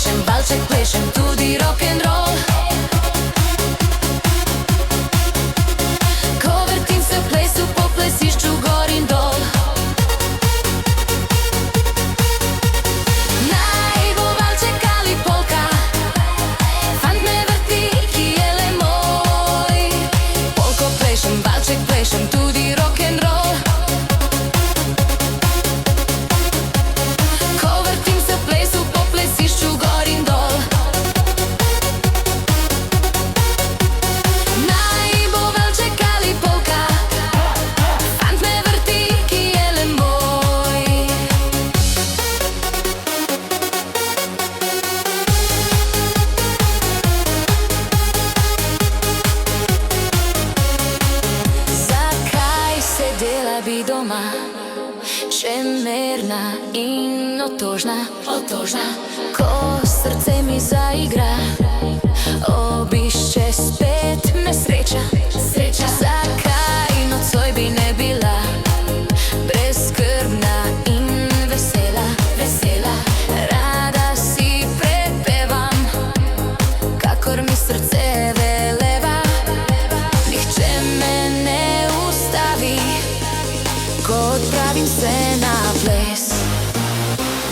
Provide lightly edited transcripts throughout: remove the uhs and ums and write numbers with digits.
plešem, valček plešem, tudi rock'n'roll. Ko vrtim se v plesu, po plesišču gor in dol. Naj bo valček ali polka, fant me vrti, ki je le moj. Polko plešem, valček plešem, tudi rock'n'roll. Ko vrtim se v plesu, po plesišču gor in dol. Naj bo valček ali polka, fant me vrti, ki je le moj. Zakaj sedela bi doma, čemerna in otožna, ko srce mi zaigra, obišče spet me sreča. Zakaj nocoj bi ne bila brezskrbna in vesela? Rada si prepevam, kakor mi srce veleva. Nihče me ne ustavi, ko odpravim se na ples.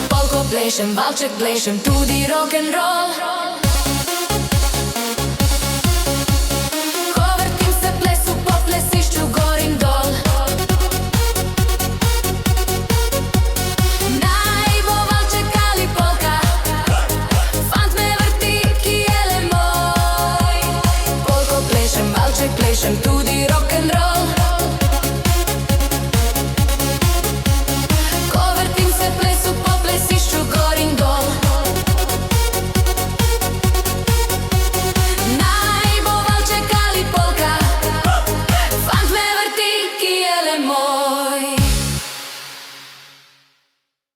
Polko plešem, valček plešem, tudi rock'n'roll. Ko vrtim se v plesu, po plesišču gor in dol. Naj bo valček ali polka, fant me vrti, ki je le moj. Polko plešem, valček plešem, tudi